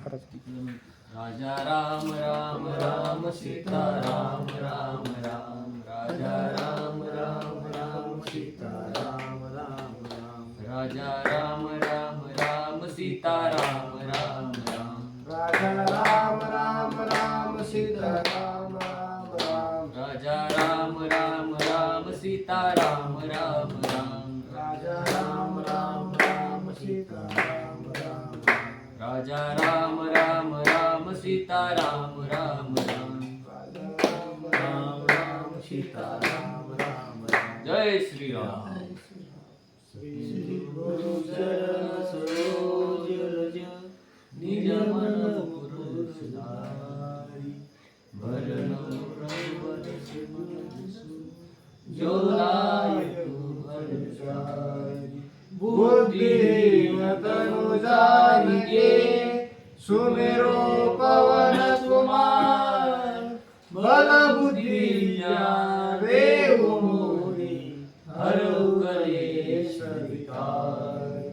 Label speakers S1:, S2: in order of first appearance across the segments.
S1: राजा राम राम राम सीता राम राम राम राजा राम राम राम सीता राम राम राम राजा राम राम राम सीता राम राम राम
S2: राजा राम राम राम सीता राम राम राम
S1: राजा राम राम राम सीता राम राम राम
S2: राजा राम राम राम सीता राम राम
S1: राजा राम राम राम सीता राम राम राम
S2: राम राम राम सीता राम राम राम
S1: जय श्री राम
S2: श्री गुरु चरण सरोज रज निज मन मुकुर सुधारी
S1: भरण रघुवर
S2: जो लायक भर जाई बुद्धिहीन तनु जानिके सुमेरो पवन कुमार बल बुद्धि देहु मोहि हरउ कलेश विकार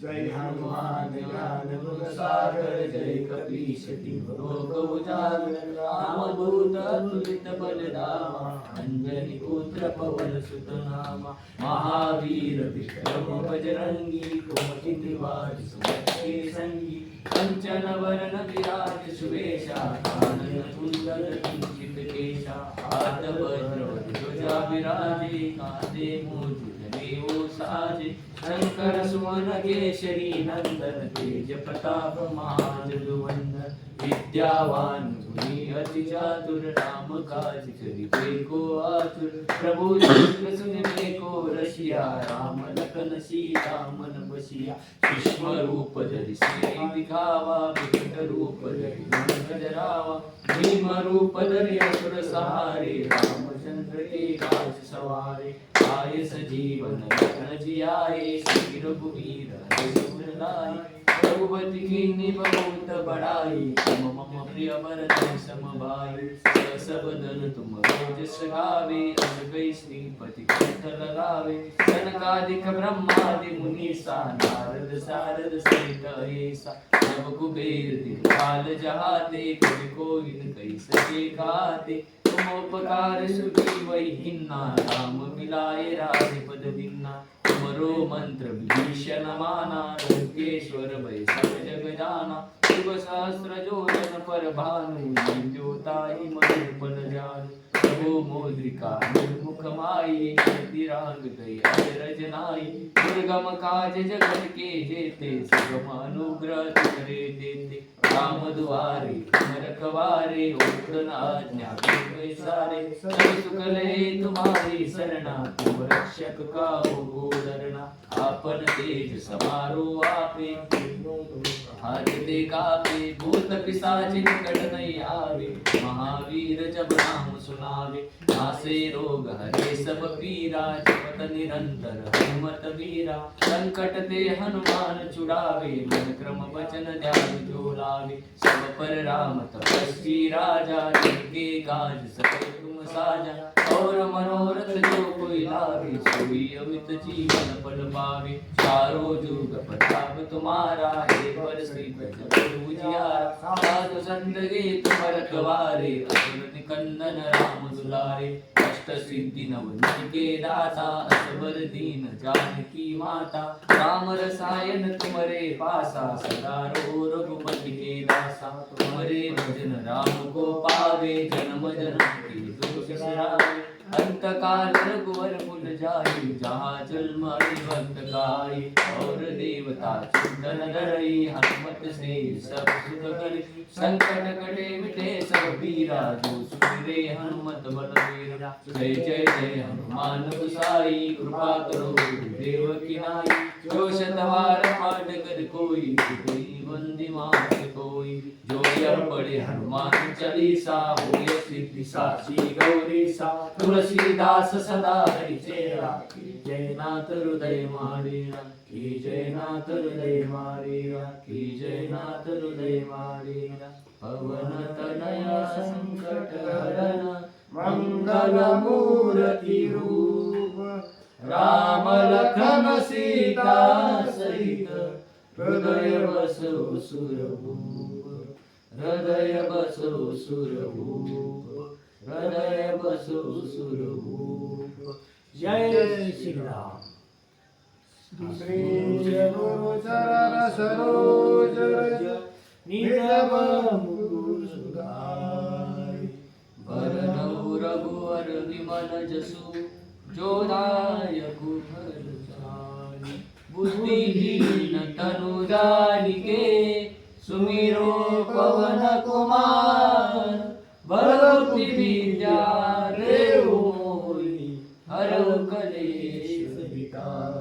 S2: जय हनुमान ज्ञान गुण सागर जय कपीश तिहुँ लोक उजागर रामदूत अतुलित बलधामा अंजनी पुत्र पवन सुत नामा महावीर विक्रम बजरंगी कुमति निवार सुमति संगी कंचन वरण विराज सुवेशा कानन कुंडल कुंचित केशा हाथ वज्र ध्वजा विराजे कांधे मूर्ध जनेऊ साजे शंकर सुमन केशरी नंदन तेज प्रताप महाजगवंदन विद्यावान गुणी अति चातुर राम काज करिबे को आतुर प्रभु चरित्र सुनिबे को रसिया राम लखन सीता मन बसिया सूक्ष्म रूप धरि सिय दिखावा विकट रूप धरि मन जरावा भीम रूप धरि असुर सहारे रामचंद्र के काज सवारे आय सजीवन लखन जियाए श्री रघुवीर हरि लाए रघुपति कीन्ही बहुत बड़ाई तुम मम प्रिय भरत सम भाई सब बदन तुम रोजस गावे अस गई श्रीपति कंठ लगावे सनकादिक ब्रह्मादि मुनीसा नारद सारद सहित ऐसा सब कुबेर दिखपाल जहाते कवि कोविद कई सके गाते तुम उपकार सुखी वही हिन्ना राम मिलाए राजपद बिन्ना तुमरो मंत्र विभीषण माना लोकेश्वर भय सब जग जाना शिव सहस्र जोजन पर भानु ज्योताई मधुर पद जानु प्रभु मोद्रिका निर्मुख माई तिरांग गई अजरज नाई दुर्गम काज जगत के जेते सुगम अनुग्रह तुमरे देते राम दुआरे तुम रखवारे ओढ़न आज्ञा तुम्हें सारे सब सुख ले तुम्हारी शरणा तुम रक्षक काहू को डरना आपन तेज समारो आपे हाथ दे कापे भूत पिशाच निकट नहीं आवे महावीर जब नाम सुनावे नासे रोग हरे सब पीरा जपत निरंतर हनुमत वीरा संकट ते हनुमान छुड़ावे मन क्रम वचन ध्यान जो लावे सब पर राम तपस्वी राजा जिनके काज सकल तुम साजा और मनोरथ जो कोई लावे सोई अमित जीवन पल पावे चारों जुग प्रताप तुम्हारा हे पर श्री उजियारा साधु संत के तुम रखवारे असुर निकंदन राम दुलारे अष्ट सिद्धि नवनीत के दाता असवर दीन जानकी माता राम रसायन तुमरे पासा सदा रहो रघुपति के दासा तुमरे भजन राम को पावे जन्म जन्म के दुख बिसरावे अंत काल रघुवर पुल जाई जहाँ जन्म भक्त गाई और देवता चिंतन धरई हनुमत से सब सुख करी संकट कटे मिटे सब पीरा जो सुमिरे हनुमत बलवीरा जय जय जय हनुमान गोसाई कृपा करो देव की नाई जो शतवार पाठ कर कोई बंदी मात कोई जो यह पढ़े हनुमान चालीसा होय सिद्धि साची गौरी सा तुलसीदास सदा हरि चेरा की जय नाथ हृदय मारेरा की जय नाथ हृदय मारेरा की जय नाथ हृदय मारेरा पवन तनया संकट हरण मंगल मूर्ति रूप राम लखन सीता सहित हृदय बसो सुरभूप
S1: हृदय बसो सुरभूप, हृदय बसो सुरभूप. जय श्रीराम.
S2: श्री गुरु चरण सरोज रज निज मुकुर सुधारि.
S1: वरनौ रघुवर विमल जसु, जो दायकु फल चारि. बुद्धिहीन तनु जानिके, सुमिरो पवन कुमार. बल बुद्धि विद्या देहु मोहि, हरहु कलेश विकार.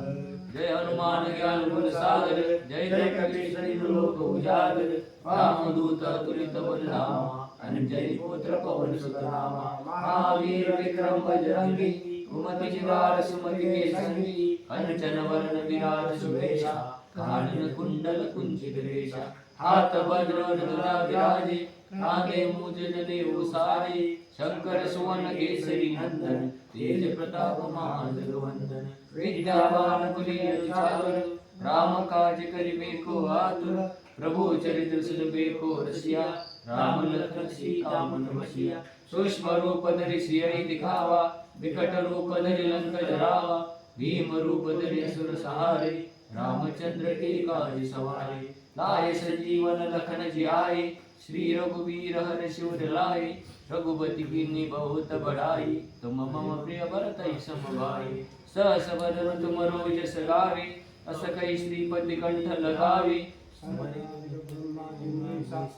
S1: जय हनुमान ज्ञान गुण सागर, जय जय कपीश तिहु लोक उजागर. रामदूत अतुलित बल धामा, अंजनी पुत्र पवन सुत नामा. महावीर विक्रम बजरंगी, कुमति निवार सुमति के संगी. कंचन वरण विराज सुवेशा, कानन कुंडल कुंचित रेशा. हाथ वज्र ध्वजा विराजे, कांधे मूंज जनेऊ साजे. शंकर सुवन केसरी नंदन, तेज प्रताप महाजग वंदन. विद्यावान गुणीयति चातुर, राम काज करिबे को आतुर. प्रभु चरित्र सुनबे को रसिया, राम लखन सीता मन बसिया. सूक्ष्म रूप धरि सियहि दिखावा, विकट रूप धरि लंक जरावा. भीम रूप धरि असुर सहारे, रामचंद्र के काज सवारे. लाए संजीवन लखन जियाए, श्री रघुवीर हर्षि उर लाए. रघुपति कीन्ही बहुत बड़ाई, तुम मम प्रिय भरत सम भाई. सहस बदन तुम रोजस गावे, अस कहि श्रीपति कंठ लगावे.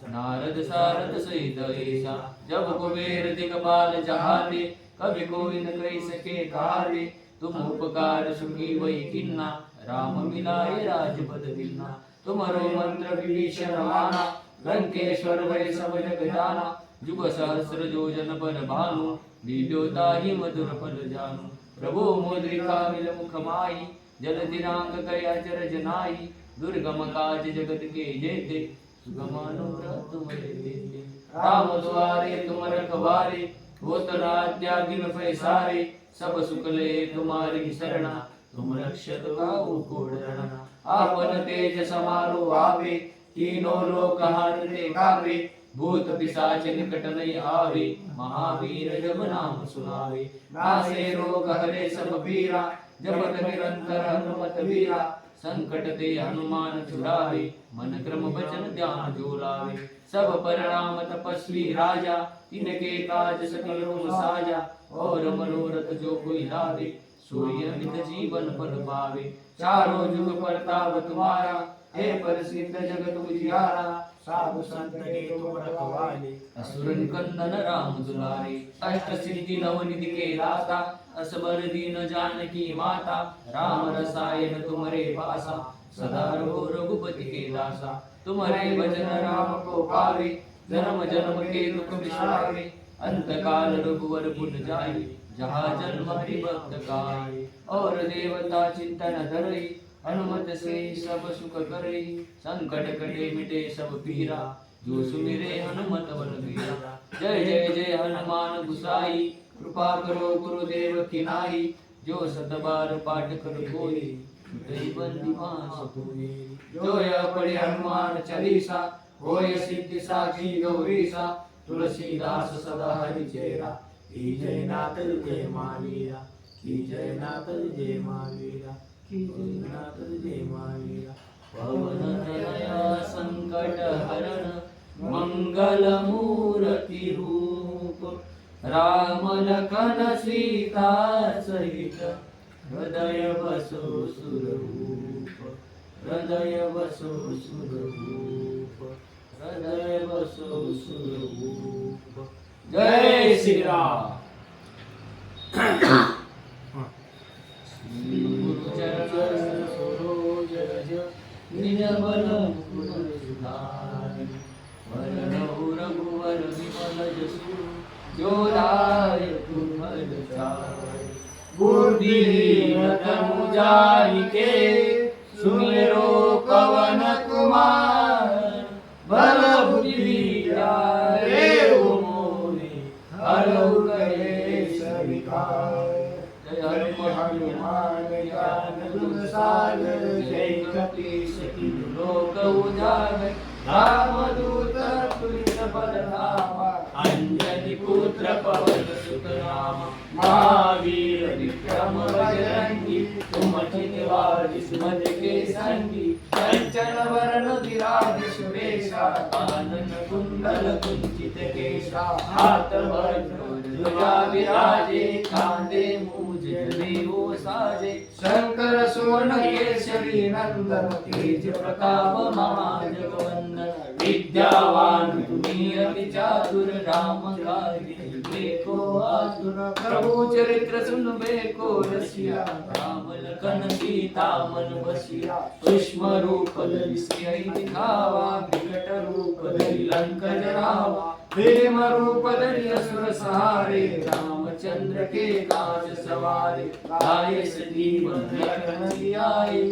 S1: नारद सारद सहित ऐसा, जब कुबेर दिगपाल जहाते. कभी कोई न कही सके कारे, तुम उपकार सुखी वही किन्ना. राम मिलाए राजपद दिन्ना. तुम्हारो मंत्र विभीषण माना, लंकेश्वर भय सब जग जाना. जुग सहस्र योजन पर भानु, दिव्योताहि मधुर फल जानु. प्रभु मुद्रिका मिल मुख माही, जलधि रांग कय अचरज नाहि. दुर्गम काज जगत के जेते, सुगम अनुग्रह तुम्हारे देते. राम द्वारे तुम रखवारे, होत न आज्ञा पैसारे. सब सुख ले तुम्हारी शरणा, तुम रक्षक काहू को डरना. आपन तेज समारो आवे, तीनों लोक हारते कावे. भूत पिशाच निकट नहीं आवे, महावीर जब नाम सुनावे. नासे रोग हरे सब पीरा, जपत निरंतर हनुमत वीरा. संकट ते हनुमान छुड़ावे, मन क्रम वचन ध्यान जो लावे. सब पर राम तपस्वी राजा, तिनके काज सकल तुम साजा. और मनोरथ जो कोई लावे, सोई अमित जीवन फल पावे. चारों जुग परताप तुम्हारा, हे प्रसिद्ध जगत उजियारा. साधु संत के तुम रखवाले, असुर निकंदन राम दुलारे. अष्ट सिद्धि नवनिधि के दाता, असबर दीन जानकी माता. राम रसायन तुम्हारे पासा, सदा रहो रघुपति के दासा. तुम्हारे भजन राम को पावे, जन्म जन्म के दुख बिसरावे. अंत काल रघुवर पुन जाए, जहाँ जन्म हरि भक्त काए. और देवता चिंतन धरई, हनुमत से सब सुख करे. संकट कटे मिटे सब पीरा, जो सुमिरे हनुमत बलबीरा. जय जय जय हनुमान गुसाई, कृपा करो गुरुदेव की नाई. जो सत बार पाठ कर कोई, छूटई बंदी मास कोई. जो यह पढ़े हनुमान चालीसा, होय सिद्धि साखी गौरीसा. तुलसीदास सदा हरि चेरा, की जय नाथ जय महावीरा. की जय नाथ जय महावीरा. की जय नाथ जय महावीरा. पवन तनया संकट हरण, मंगल मूर्ति रूप. राम लखन सीता सहित, हृदय बसो सुरभूप. हृदय बसो सुरभूप. हृदय बसो सुरभूप. जय श्री राम. गुरु चरण सरोज रज, निज बल मुकुर सुधारि. वरनौ रघुवर विमल जसु, जो दायकु फल चारि. बुद्धिहीन तनु जानिके, सुमिरो पवन कुमार. बल बुद्धि विद्या देहु मोहि, हरहु कलेश विकार. जय हनुमान ज्ञान गुण सागर, जय कपीश तिहु लोक उजागर. रामदूत तुल्य
S2: बलरामा
S1: अंजनी पुत्र पवन सुत नामा
S2: महावीर विक्रम बजरंगी
S1: तुमची निवारी सुमति के संगी
S2: कंचन वरण विराज सुरेशा
S1: कानन कुंडल कुंचित केशा
S2: हाथ
S1: ध्वजा विराजे कांधे मूज जनेऊ साजे
S2: शंकर सुवर्ण केसरी नंदन
S1: तेज प्रताप महाजगवंदन विद्यावान तुम्ही अति चातुर राम कार्य देखो आतुर
S2: प्रभु चरित्र सुनबे को रसिया
S1: राम लखन सीता मन बसिया सूक्ष्म रूप धरि सियहि दिखावा विकट रूप धरि लंक जरावा
S2: प्रेम रूप धरि असुर सहारे
S1: रामचंद्र के काज सवारे लाए सजीवन लखन जियाए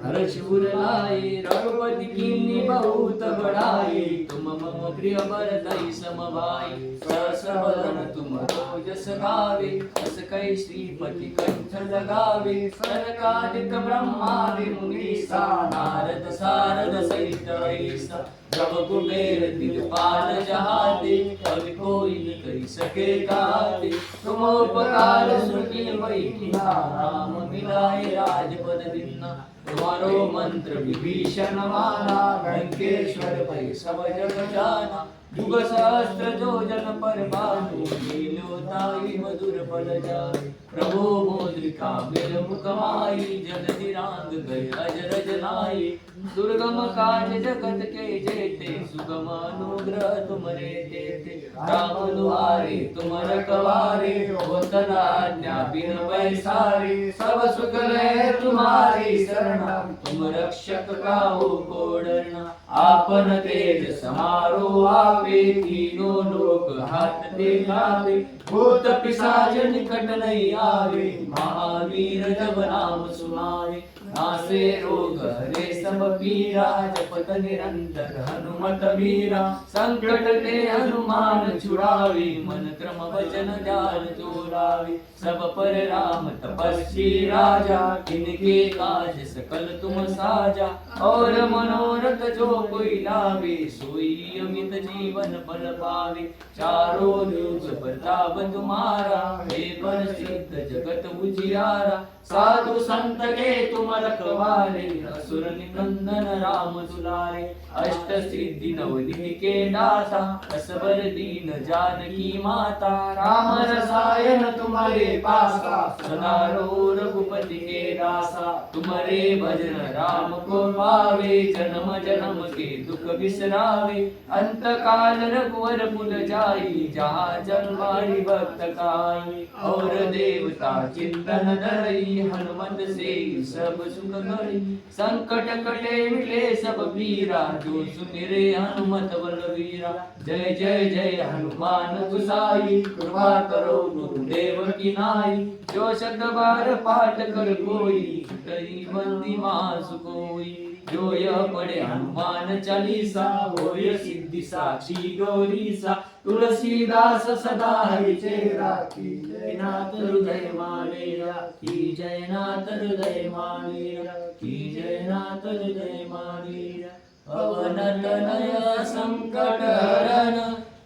S1: हर्षुर लाए रघुपति कीन्ही बहुत बड़ाई तुम मम प्रिय भरतहि समभाई सहस बदन तुम जस गावे अस कै श्रीपति कंठ लगावे सनकादिक ब्रह्मादि मुनीसा नारद सारद सहित ऐसा जब कुबेर दिलपाल जहाते कवि कोई न कहि सके गाते तुम उपकार सुनि बैठिया राम मिलाए राजपद दीन्हा तुम्हारो मंत्र विभीषण माना लंकेश्वर भय सब जग जाना युग सहस्त्र जो जन पर भानु लील्यो ताई मधुर फल जाए प्रभु मोद्रिका बिल मुख माई जलधि रांग गए अजरज लाई दुर्गम काज जगत के जेते सुगम अनुग्रह तुमरे देते राम दुआरे तुम रखवारे होत न आज्ञा बिन पैसारे सब सुख है तुम्हारी शरण तुम रक्षक काहू को डरना आपन तेज समारो आवे तीनों लोक हाथ ते लावे भूत पिशाच निकट नहीं आवे महावीर जब नाम सुनावे नासे रोग हरे सब पीरा जपत निरंतर हनुमत वीरा संकट ते हनुमान छुड़ावे मन क्रम वचन ध्यान जोड़ावे सब पर राम तपस्वी राजा इनके काज सकल तुम साजा और मनोरथ जो कोई लावे सोई अमित जीवन फल पावे चारों युग प्रताप तुम्हारा हे पर सिद्ध जगत उजियारा साधु संत के तुम रखवारे असुर निकंदन राम दुलारे अष्ट सिद्धि नवनिधि के दाता असबर दीन जानकी माता राम रसायन तुम्हारे पासा सदा रो रघुपति के दासा तुम्हारे भजन राम को पावे जन्म जन्म के दुख बिसरावे अंत काल रघुवर पुल जाई जहाँ जन्मारी भक्त काई और देवता चिंतन धरई हनुमत से सब सुख करी संकट कटे मिटे सब पीरा जो सुमिरे हनुमत बलवीरा जय जय जय हनुमान गुसाई कृपा करो गुरुदेव की नाई जो शब्द बार पाठ कर कोई कई बंदी मास कोई जो यह पढ़े हनुमान चालीसा होय सिद्धि साक्षी गौरीसा तुलसीदास सदा हरि चेरा की जय नाथ हृदय मालेरा की जय नाथ हृदय मालेरा की जय नाथ हृदय मालेरा पवन तनय संकट हरन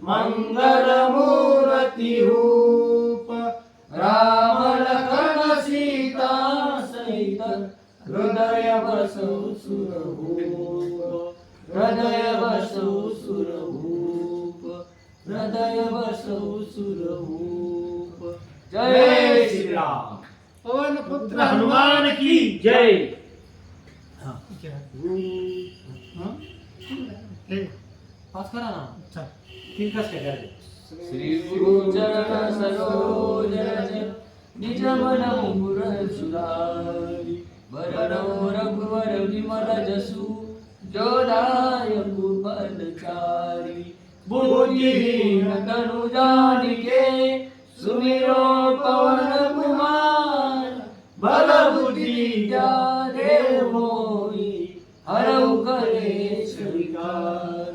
S2: मंगल मूर्ति रूप राम लखन सीता
S1: सहित हृदय बसु सुरभूप हृदय बसु सुरभूप हृदय बसु सुरभूप जय श्री राम
S2: पवन पुत्र हनुमान की
S1: जय
S2: पास करा ना तीन कस काय करायचे
S1: श्री गुरु चरण सरोज रज निज मन मुकुर सुधारी वरणो रघुवर विमल जसु जो दायकु पदचारी बुद्धिहीन तनु जानिके सुमिरो पवन कुमार बल बुद्धि देव मोहि हरऊ करे स्वीकार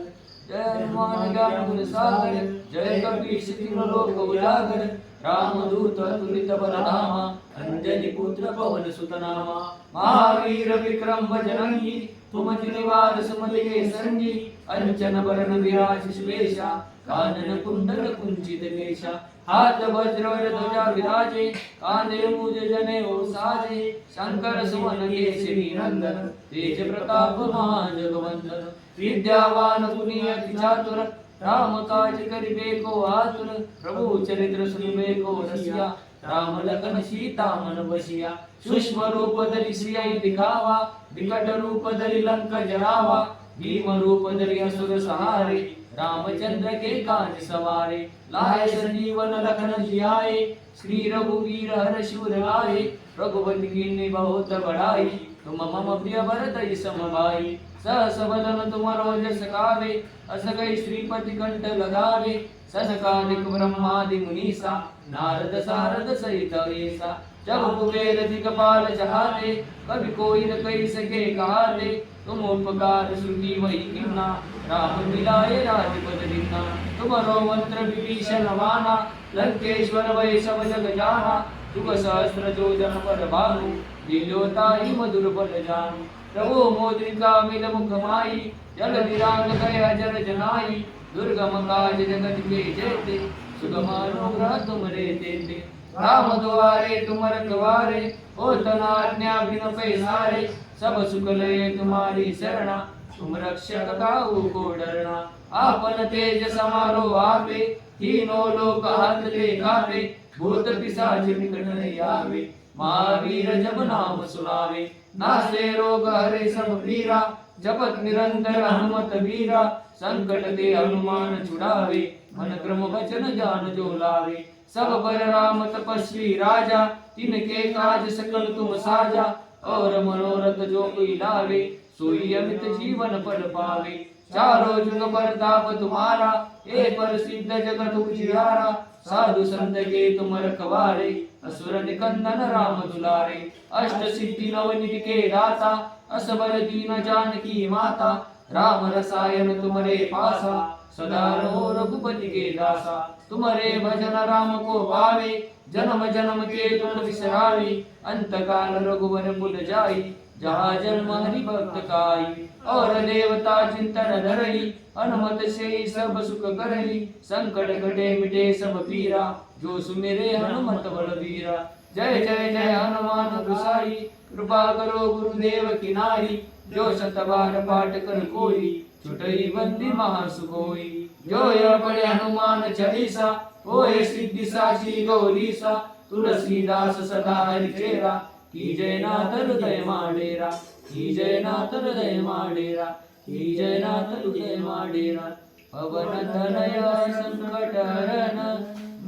S1: जय हनुमान ज्ञान गुण सागर जय कपीश तिमिर लोक उजागर रामदूत अतुलित बलधामा अंजनी पुत्र पवन सुत नामा महावीर विक्रम बजरंगी तुम निवार सुमति के संगी अंजन बरन विराज सुवेशा कानन कुंडल कुंचित केशा हाथ वज्र ध्वजा विराजे कांधे मुझ जने ओ साजे शंकर सुवन केसरी नंदन तेज प्रताप महाजगवंदन विद्यावान गुणी अति चातुर राम काज करिबे को आतुर प्रभु चरित्र सुनिबे को रसिया राम लखन सीता मन बसिया सूक्ष्म रूप धरि सियाई दिखावा विकट रूप धरि लंक जरावा भीम रूप धरि असुर सहारे रामचंद्र के काज सवारे लाए संजीवन लखन जियाए श्री रघुवीर हर्ष उर लाए रघुपति कीन्ही बहुत बड़ाई तुम मम प्रिय भरत सम भाई सहस बदन तुमरो जस गावे अस कई श्रीपति कंठ लगावे सनकादिक ब्रह्मादि मुनीसा नारद सारद सहित ऐसा जब कुबेर दिगपाल चहाते कभी कोई न कही सके कहाते तुम उपकार सुनी वही कीना राम मिलाए राजपद दीना तुम्हारो मंत्र विभीषण वाना लंकेश्वर वै सब जग जाना युग सहस्त्र जो जन पर भानु लील्योताहि मधुर बल जानु प्रभु मोद्रिका मिल मुख माई जल दिरांग गए अजर जनाई दुर्गम काज जगत के जेते सुगम अनुग्रह तुमरे तेते राम द्वारे तुम रखवारे ओ तनाज्ञा बिन पैसारे सब सुख लय तुम्हारी शरणा तुम रक्षक काहू को डरना आपन तेज समारो आपे तीनों लोक हाथ ले कापे भूत पिशाच निकट नहीं आवे महावीर जब नाम सुनावे नासे रोग हरे सब पीरा जपत निरंतर हनुमत वीरा संकट ते हनुमान छुड़ावे मन क्रम वचन जान जो लावे सब पर राम तपस्वी राजा तिनके काज सकल तुम साजा और मनोरथ जो कोई लावे सोई अमित जीवन पद पावे चारों जुग परताप तुम्हारा ए पर सिद्ध जगत उजियारा साधु संत के तुम रखवारे असुर निकंदन राम दुलारे अष्ट सिद्धि नवनिधि के दाता असबर दीन जानकी माता राम रसायन तुमरे पासा सदा रहो रघुपति के दासा तुम्हारे भजन राम को पावे जन्म जन्म के तुम बिसरावे अंत काल रघुवर पुल जाई जहाँ जन्म हरि भक्त काई और देवता चिंतन धरई हनुमत से सब सुख करई संकट कटे मिटे सब पीरा जो सुमिरे हनुमत बलवीरा जय जय जय हनुमान गोसाई कृपा करो गुरुदेव की नारी जो शतबार पाठ कर कोई छुटई बंदी महासुकोई जो यह पढ़े हनुमान चालीसा होए सिद्धि साची गौरीसा तुलसीदास सदा हरि चेरा की जय नाथ हृदय माडेरा की जय नाथ हृदय माडेरा की जय नाथ हृदय माडेरा पवन तनय संकट हरन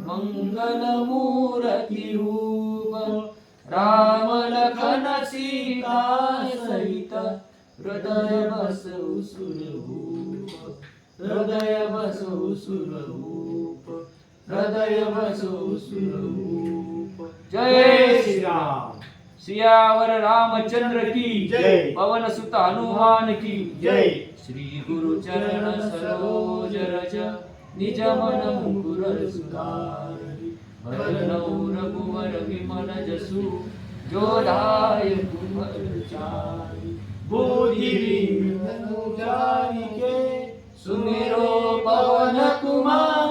S1: मंगल मूर्ति रूप राम लखन सीता सहित हृदय बसु सुरभूप हृदय बसु सुरभूप हृदय बसु सुरभूप जय श्री राम सियावर रामचंद्र की जय पवन सुत हनुमान की जय श्री गुरु चरण सरोज रज निज मन मुकुर सुधारि भजनौ रघुवर विमल जसु जो दायकु फल चारि बुद्धि धनु जानिके सुमिरो पवन कुमार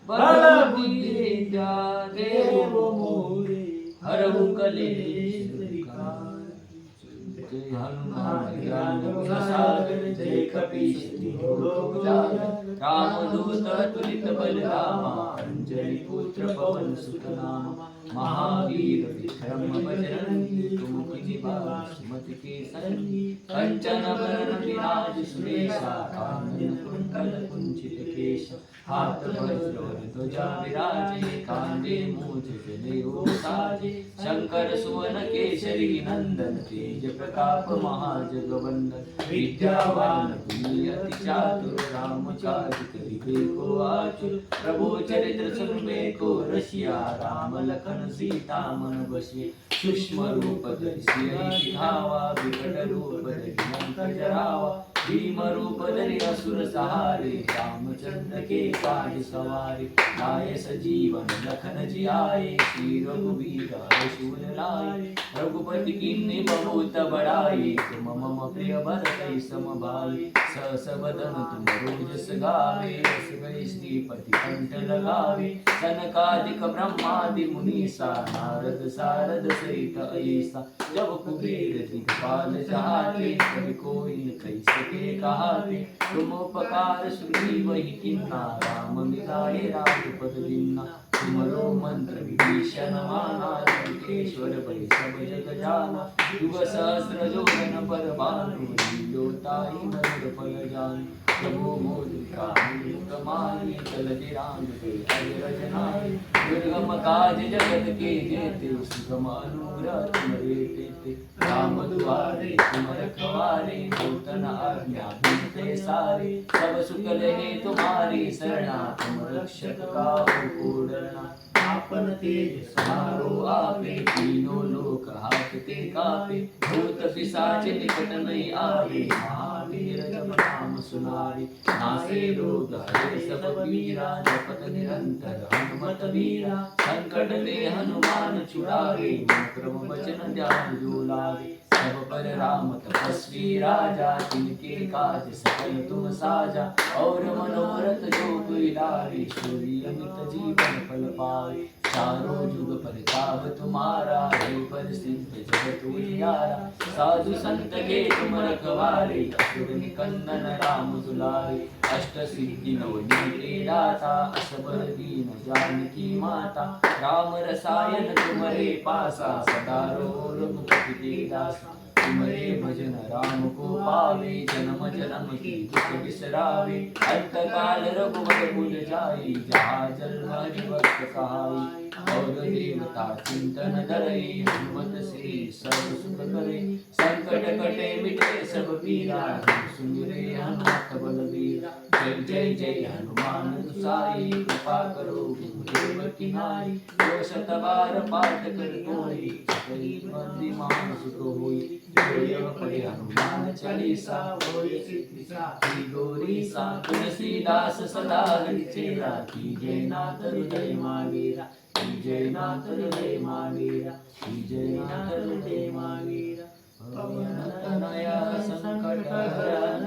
S1: बल बुद्धि विद्या देव मोरे हरहु कलेश विकार जय हनुमान ज्ञान गुण सागर जय कपीश तिहुँ लोक उजागर रामदूत अतुलित बलधामा अंजनी पुत्र पवन सुत नामा महावीर विक्रम बजरंगी कुमति निवार सुमति के संगी कंचन बरन विराज सुरेशा कानन कुंडल कुंचित केश हाथ वज्र ध्वजा विराजे कांधे मूझ जनेऊ साजे शंकर सुवन केसरी नंदन तेज प्रताप महाजगवंदन विद्यावान गुणी अति चातुर राम काज करिबे को आतुर प्रभु चरित्र सुनबे को रसिया राम लखन सीता मन बसिए सूक्ष्म रूप धरि सियहि दिखावा विकट रूप धरि लंक जरावा भीम रूप धरि असुर सहारे रामचंद्र के काज सवारे लाए सजीवन लखन जियाए श्री रघुवीर हर्षुर लाए रघुपति कीन्ही बहुत बड़ाई तुम मम प्रिय भरत सम भाई सहस बदन तुम रोजस गावे रस गए श्रीपति कंठ लगावे सनकादिक ब्रह्मादि मुनीसा नारद सारद सहित ऐसा जब कुबेर दिखपाल चाहते कभी कोई न कही सके कहाते तुम उपकार सुग्रीव ही किन्ना राम मिलाए राजपद दीन्ना तुमरो मंत्र विभीषण माना लंकेश्वर भय सब जग जाना युग सहस्र जोजन पर भानु लील्योताहि मधुर फल जानु प्रभु मोदिका मुक्तमाहि चलति राम के अजर जनाहि दुर्गम काज जगत के जेते सुगम अनुग्रह तुम्हारे तेते राम दुआरे तुम रखवारे नूतन आज्ञा बिनते सारे सब सुख लहे तुम्हारी शरणा तुम रक्षक काहू डरना आपन तेज समारो आपे तीनों लोक हाकते कापे भूत पिशाच निकट नहीं आवे महावीर जब नाम सुनावे नासे रोग हरे सब पीरा जपत निरंतर हनुमत वीरा संकट ते हनुमान छुड़ावे मन क्रम वचन ध्यान जो लावे सब पर राम तपस्वी राजा तिनके काज सकल तुम साजा और मनोरथ जो कोई लावे सूर्य अमित जीवन फल पावे चारों जुग परिताप तुम्हारा हे पर सिद्ध जगत उजियारा साधु संत के तुम रखवारे असुर निकंदन राम दुलारे अष्ट सिद्धि नव निधि दाता असबर दीन जानकी माता राम रसायन तुम्हारे पासा सदा रो रघुपति के दासा तुम्हारे भजन राम को पावे जन्म जन्म की दुख बिसरावे अंत काल रघुवर भूल जाई जहाँ जन्म हरि भक्त कहाई और देवता चिंतन धरे हनुमत से सब सुख करे संकट कटे मिटे सब पीरा सुमिरे हनुमत बलबीरा जय जय जय हनुमान गोसाई कृपा करो गुरुदेव की नाई जो शत बार पाठ कर कोई सकल बुद्धिमान सुख होई जो पढ़े हनुमान चालीसा होय सिद्धि साखी गौरी सा तुलसीदास सदा हरि चेरा की जय नाथ हृदय मावेरा की जय नाथ हृदय मावेरा की जय नाथ हृदय मावेरा पवन तनया संकट हरण